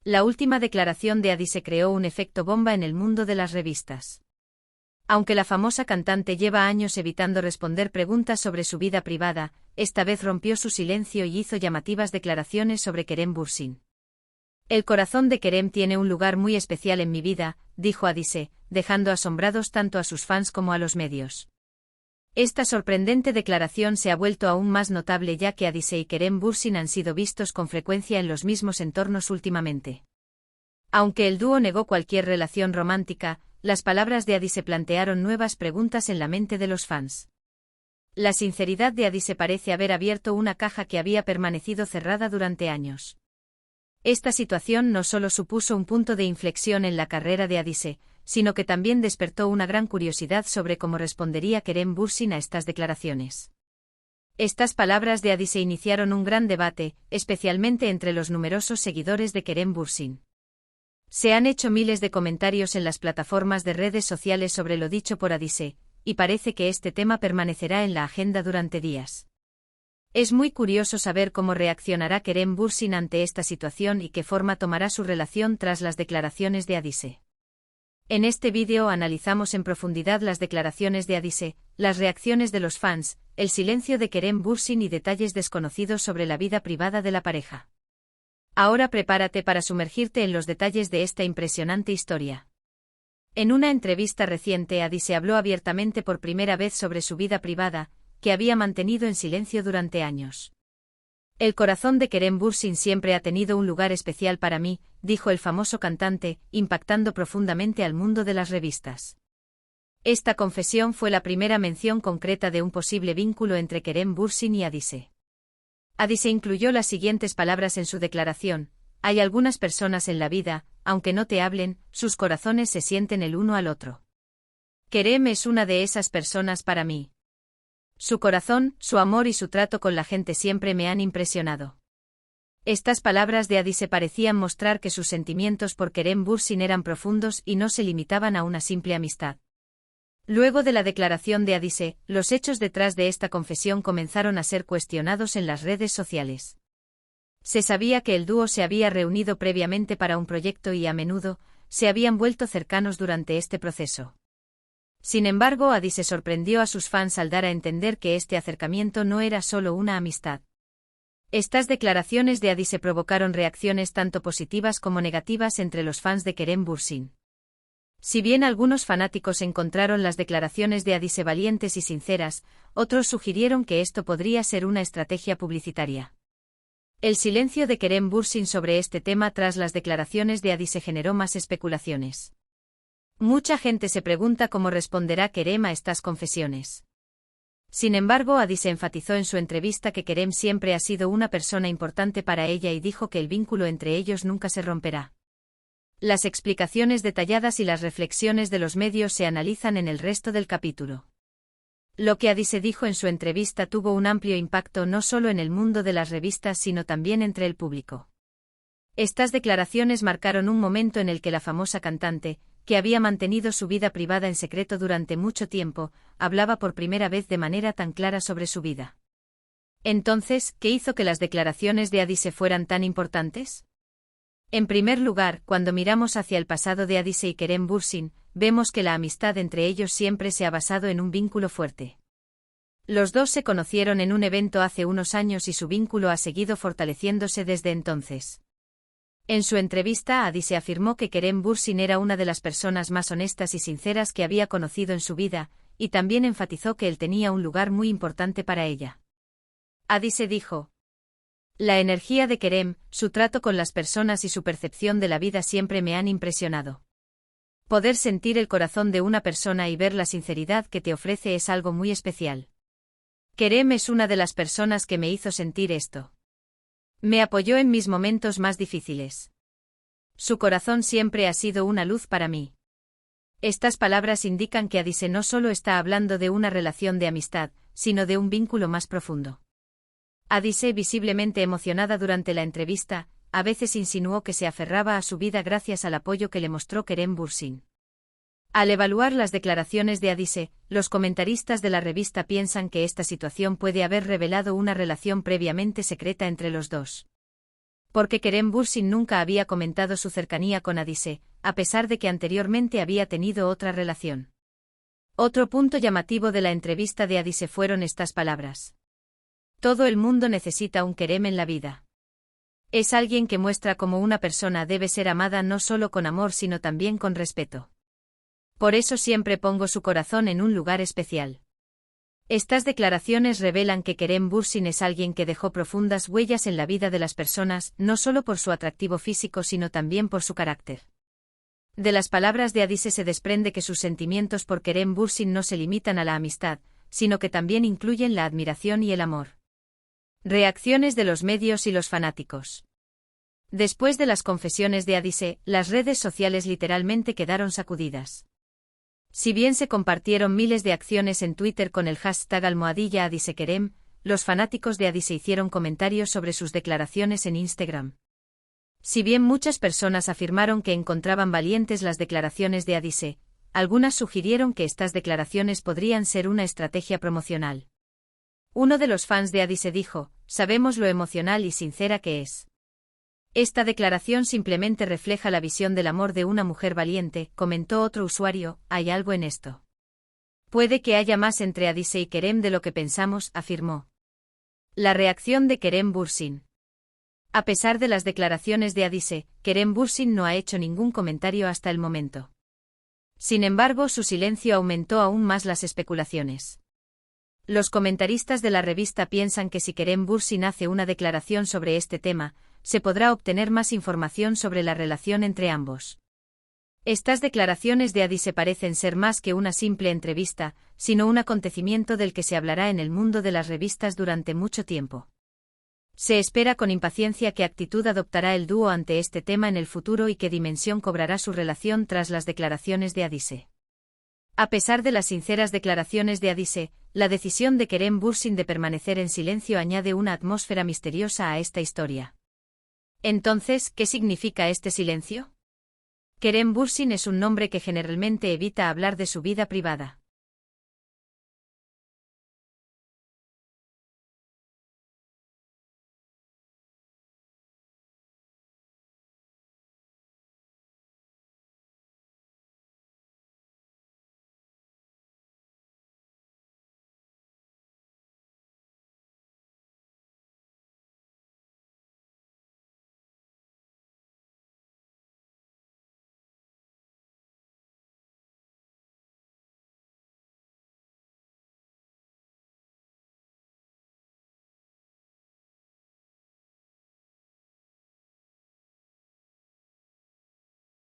La última declaración de Adise creó un efecto bomba en el mundo de las revistas. Aunque la famosa cantante lleva años evitando responder preguntas sobre su vida privada, esta vez rompió su silencio y hizo llamativas declaraciones sobre Kerem Bürsin. El corazón de Kerem tiene un lugar muy especial en mi vida, dijo Adise, dejando asombrados tanto a sus fans como a los medios. Esta sorprendente declaración se ha vuelto aún más notable ya que Adise y Kerem Bürsin han sido vistos con frecuencia en los mismos entornos últimamente. Aunque el dúo negó cualquier relación romántica, las palabras de Adise plantearon nuevas preguntas en la mente de los fans. La sinceridad de Adise parece haber abierto una caja que había permanecido cerrada durante años. Esta situación no solo supuso un punto de inflexión en la carrera de Adise, sino que también despertó una gran curiosidad sobre cómo respondería Kerem Bürsin a estas declaraciones. Estas palabras de Adise iniciaron un gran debate, especialmente entre los numerosos seguidores de Kerem Bürsin. Se han hecho miles de comentarios en las plataformas de redes sociales sobre lo dicho por Adise, y parece que este tema permanecerá en la agenda durante días. Es muy curioso saber cómo reaccionará Kerem Bürsin ante esta situación y qué forma tomará su relación tras las declaraciones de Adise. En este vídeo analizamos en profundidad las declaraciones de Adise, las reacciones de los fans, el silencio de Kerem Bürsin y detalles desconocidos sobre la vida privada de la pareja. Ahora prepárate para sumergirte en los detalles de esta impresionante historia. En una entrevista reciente Adise habló abiertamente por primera vez sobre su vida privada, que había mantenido en silencio durante años. El corazón de Kerem Bürsin siempre ha tenido un lugar especial para mí, dijo el famoso cantante, impactando profundamente al mundo de las revistas. Esta confesión fue la primera mención concreta de un posible vínculo entre Kerem Bürsin y Adise. Adise incluyó las siguientes palabras en su declaración: hay algunas personas en la vida, aunque no te hablen, sus corazones se sienten el uno al otro. Kerem es una de esas personas para mí. Su corazón, su amor y su trato con la gente siempre me han impresionado. Estas palabras de Adise parecían mostrar que sus sentimientos por Kerem Bürsin eran profundos y no se limitaban a una simple amistad. Luego de la declaración de Adise, los hechos detrás de esta confesión comenzaron a ser cuestionados en las redes sociales. Se sabía que el dúo se había reunido previamente para un proyecto y a menudo se habían vuelto cercanos durante este proceso. Sin embargo, Adise sorprendió a sus fans al dar a entender que este acercamiento no era solo una amistad. Estas declaraciones de Adise provocaron reacciones tanto positivas como negativas entre los fans de Kerem Bürsin. Si bien algunos fanáticos encontraron las declaraciones de Adise valientes y sinceras, otros sugirieron que esto podría ser una estrategia publicitaria. El silencio de Kerem Bürsin sobre este tema tras las declaraciones de Adise generó más especulaciones. Mucha gente se pregunta cómo responderá Kerem a estas confesiones. Sin embargo, Adise enfatizó en su entrevista que Kerem siempre ha sido una persona importante para ella y dijo que el vínculo entre ellos nunca se romperá. Las explicaciones detalladas y las reflexiones de los medios se analizan en el resto del capítulo. Lo que Adise dijo en su entrevista tuvo un amplio impacto no solo en el mundo de las revistas sino también entre el público. Estas declaraciones marcaron un momento en el que la famosa cantante, que había mantenido su vida privada en secreto durante mucho tiempo, hablaba por primera vez de manera tan clara sobre su vida. Entonces, ¿qué hizo que las declaraciones de Adise fueran tan importantes? En primer lugar, cuando miramos hacia el pasado de Adise y Kerem Bürsin, vemos que la amistad entre ellos siempre se ha basado en un vínculo fuerte. Los dos se conocieron en un evento hace unos años y su vínculo ha seguido fortaleciéndose desde entonces. En su entrevista, Adise afirmó que Kerem Bürsin era una de las personas más honestas y sinceras que había conocido en su vida, y también enfatizó que él tenía un lugar muy importante para ella. Adise dijo: la energía de Kerem, su trato con las personas y su percepción de la vida siempre me han impresionado. Poder sentir el corazón de una persona y ver la sinceridad que te ofrece es algo muy especial. Kerem es una de las personas que me hizo sentir esto. Me apoyó en mis momentos más difíciles. Su corazón siempre ha sido una luz para mí. Estas palabras indican que Adise no solo está hablando de una relación de amistad, sino de un vínculo más profundo. Adise, visiblemente emocionada durante la entrevista, a veces insinuó que se aferraba a su vida gracias al apoyo que le mostró Kerem Bürsin. Al evaluar las declaraciones de Adise, los comentaristas de la revista piensan que esta situación puede haber revelado una relación previamente secreta entre los dos. Porque Kerem Bürsin nunca había comentado su cercanía con Adise, a pesar de que anteriormente había tenido otra relación. Otro punto llamativo de la entrevista de Adise fueron estas palabras. Todo el mundo necesita un Kerem en la vida. Es alguien que muestra cómo una persona debe ser amada no solo con amor sino también con respeto. Por eso siempre pongo su corazón en un lugar especial. Estas declaraciones revelan que Kerem Bürsin es alguien que dejó profundas huellas en la vida de las personas, no solo por su atractivo físico sino también por su carácter. De las palabras de Adise se desprende que sus sentimientos por Kerem Bürsin no se limitan a la amistad, sino que también incluyen la admiración y el amor. Reacciones de los medios y los fanáticos. Después de las confesiones de Adise, las redes sociales literalmente quedaron sacudidas. Si bien se compartieron miles de acciones en Twitter con el hashtag #AdiseKerem, los fanáticos de Adise hicieron comentarios sobre sus declaraciones en Instagram. Si bien muchas personas afirmaron que encontraban valientes las declaraciones de Adise, algunas sugirieron que estas declaraciones podrían ser una estrategia promocional. Uno de los fans de Adise dijo: "Sabemos lo emocional y sincera que es. Esta declaración simplemente refleja la visión del amor de una mujer valiente", comentó otro usuario. "Hay algo en esto. Puede que haya más entre Adise y Kerem de lo que pensamos", afirmó. La reacción de Kerem Bürsin. A pesar de las declaraciones de Adise, Kerem Bürsin no ha hecho ningún comentario hasta el momento. Sin embargo, su silencio aumentó aún más las especulaciones. Los comentaristas de la revista piensan que si Kerem Bürsin hace una declaración sobre este tema, se podrá obtener más información sobre la relación entre ambos. Estas declaraciones de Adise parecen ser más que una simple entrevista, sino un acontecimiento del que se hablará en el mundo de las revistas durante mucho tiempo. Se espera con impaciencia qué actitud adoptará el dúo ante este tema en el futuro y qué dimensión cobrará su relación tras las declaraciones de Adise. A pesar de las sinceras declaraciones de Adise, la decisión de Kerem Bürsin de permanecer en silencio añade una atmósfera misteriosa a esta historia. Entonces, ¿qué significa este silencio? Kerem Bürsin es un nombre que generalmente evita hablar de su vida privada.